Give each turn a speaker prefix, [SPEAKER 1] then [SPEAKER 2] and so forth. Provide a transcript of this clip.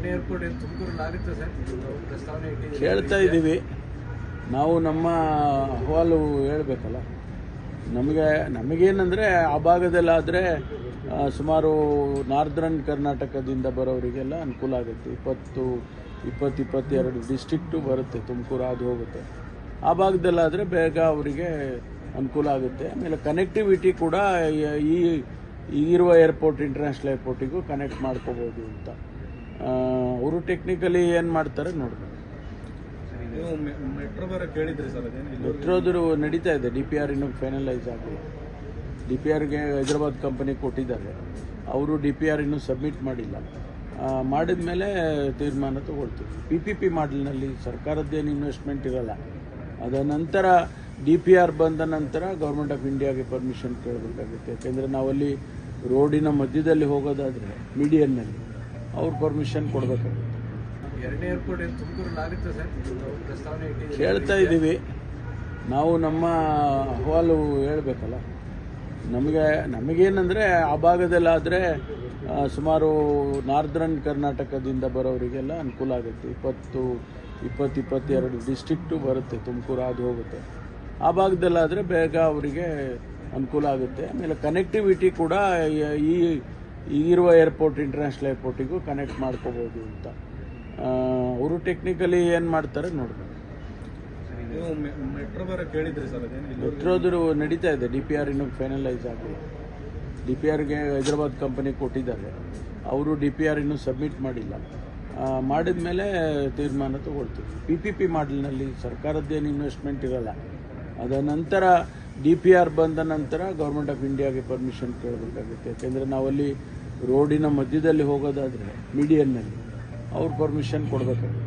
[SPEAKER 1] ಎರಡನೇ ಏರ್ಪೋರ್ಟ್ ಏನು ತುಮಕೂರಲ್ಲಿ ಆಗುತ್ತೆ ಸರ್? ಪ್ರಸ್ತಾವನೆ
[SPEAKER 2] ಕೇಳ್ತಾ ಇದ್ದೀವಿ. ನಾವು ನಮ್ಮ ಅಹವಾಲು ಹೇಳಬೇಕಲ್ಲ. ನಮಗೇನೆಂದರೆ ಆ ಭಾಗದಲ್ಲಾದರೆ ಸುಮಾರು ನಾರ್ದರ್ನ್ ಕರ್ನಾಟಕದಿಂದ ಬರೋರಿಗೆಲ್ಲ ಅನುಕೂಲ ಆಗುತ್ತೆ. 22 ಡಿಸ್ಟ್ರಿಕ್ಟು ಬರುತ್ತೆ, ತುಮಕೂರು ಅದು ಹೋಗುತ್ತೆ. ಆ ಭಾಗದಲ್ಲಾದರೆ ಬೇಗ ಅವರಿಗೆ ಅನುಕೂಲ ಆಗುತ್ತೆ. ಆಮೇಲೆ ಕನೆಕ್ಟಿವಿಟಿ ಕೂಡ ಈಗಿರುವ ಏರ್ಪೋರ್ಟ್ ಇಂಟರ್ನ್ಯಾಷನಲ್ ಏರ್ಪೋರ್ಟಿಗೂ ಕನೆಕ್ಟ್ ಮಾಡ್ಕೋಬೋದು ಅಂತ ಅವರು ಟೆಕ್ನಿಕಲಿ ಏನು ಮಾಡ್ತಾರೆ ನೋಡ್ಬೇಕು.
[SPEAKER 1] ಮೆಟ್ರೋ ಬರ ಕೇಳಿದ್ರಿ ಸರ್?
[SPEAKER 2] ಮೆಟ್ರೋದು ನಡೀತಾ ಇದೆ. DPR ಇನ್ನೂ ಫೈನಲೈಸ್ ಆಗಿಲ್ಲ. DPRಗೆ ಹೈದರಾಬಾದ್ ಕಂಪನಿ ಕೊಟ್ಟಿದ್ದಾರೆ. ಅವರು DPR ಇನ್ನೂ ಸಬ್ಮಿಟ್ ಮಾಡಿಲ್ಲ. ಮಾಡಿದ ಮೇಲೆ ತೀರ್ಮಾನ ತಗೊಳ್ತೀವಿ. PPP ಮಾಡಲ್ನಲ್ಲಿ ಸರ್ಕಾರದ್ದೇನು ಇನ್ವೆಸ್ಟ್ಮೆಂಟ್ ಇರಲ್ಲ. ಅದ ನಂತರ DPR ಬಂದ ನಂತರ ಗೌರ್ಮೆಂಟ್ ಆಫ್ ಇಂಡಿಯಾಗೆ ಪರ್ಮಿಷನ್ ಕೇಳಬೇಕಾಗುತ್ತೆ. ಯಾಕೆಂದರೆ ನಾವಲ್ಲಿ ರೋಡಿನ ಮಧ್ಯದಲ್ಲಿ ಹೋಗೋದಾದರೆ ಮೀಡಿಯನ್ನಲ್ಲಿ ಅವ್ರು ಪರ್ಮಿಷನ್ ಕೊಡಬೇಕಾಗುತ್ತೆ.
[SPEAKER 1] ಎರಡನೇ ಏರ್ಪೋರ್ಟ್ ಏನು ತುಮಕೂರಲ್ಲಿ ಆಗುತ್ತೆ ಸರ್? ಪ್ರಸ್ತಾವನೆ
[SPEAKER 2] ಕೇಳ್ತಾ ಇದ್ದೀವಿ. ನಾವು ನಮ್ಮ ಅಹವಾಲು ಹೇಳಬೇಕಲ್ಲ. ನಮಗೇನೆಂದರೆ ಆ ಭಾಗದಲ್ಲಾದರೆ ಸುಮಾರು ನಾರ್ದರ್ನ್ ಕರ್ನಾಟಕದಿಂದ ಬರೋರಿಗೆಲ್ಲ ಅನುಕೂಲ ಆಗುತ್ತೆ. 22 ಡಿಸ್ಟ್ರಿಕ್ಟು ಬರುತ್ತೆ, ತುಮಕೂರು ಅದು ಹೋಗುತ್ತೆ. ಆ ಭಾಗದಲ್ಲಾದರೆ ಬೇಗ ಅವರಿಗೆ ಅನುಕೂಲ ಆಗುತ್ತೆ. ಆಮೇಲೆ ಕನೆಕ್ಟಿವಿಟಿ ಕೂಡ ಈಗಿರುವ ಏರ್ಪೋರ್ಟ್ ಇಂಟರ್ನ್ಯಾಷನಲ್ ಏರ್ಪೋರ್ಟಿಗೂ ಕನೆಕ್ಟ್ ಮಾಡ್ಕೋಬೋದು ಅಂತ ಅವರು ಟೆಕ್ನಿಕಲಿ ಏನು ಮಾಡ್ತಾರೆ ನೋಡ್ಬೇಕು.
[SPEAKER 1] ಮೆಟ್ರೋ ಬರ ಕೇಳಿದ್ರಿ ಸರ್?
[SPEAKER 2] ಮೆಟ್ರೋದು ನಡೀತಾ ಇದೆ. DPR ಇನ್ನೂ ಫೈನಲೈಸ್ ಆಗಿಲ್ಲ. DPRಗೆ ಹೈದರಾಬಾದ್ ಕಂಪನಿ ಕೊಟ್ಟಿದ್ದಾರೆ. ಅವರು DPR ಇನ್ನೂ ಸಬ್ಮಿಟ್ ಮಾಡಿಲ್ಲ. ಮಾಡಿದ ಮೇಲೆ ತೀರ್ಮಾನ ತಗೊಳ್ತೀವಿ. PPP ಮಾಡಲ್ನಲ್ಲಿ ಸರ್ಕಾರದ್ದೇನು ಇನ್ವೆಸ್ಟ್ಮೆಂಟ್ ಇರಲ್ಲ. ಅದ ನಂತರ DPR ಬಂದ ನಂತರ ಗೌರ್ಮೆಂಟ್ ಆಫ್ ಇಂಡಿಯಾಗೆ ಪರ್ಮಿಷನ್ ಕೇಳಬೇಕಾಗುತ್ತೆ. ಯಾಕೆಂದರೆ ನಾವಲ್ಲಿ ರೋಡಿನ ಮಧ್ಯದಲ್ಲಿ ಹೋಗೋದಾದರೆ ಮೀಡಿಯನ್ನಲ್ಲಿ ಅವ್ರು ಪರ್ಮಿಷನ್ ಕೊಡಬೇಕಾಗುತ್ತೆ.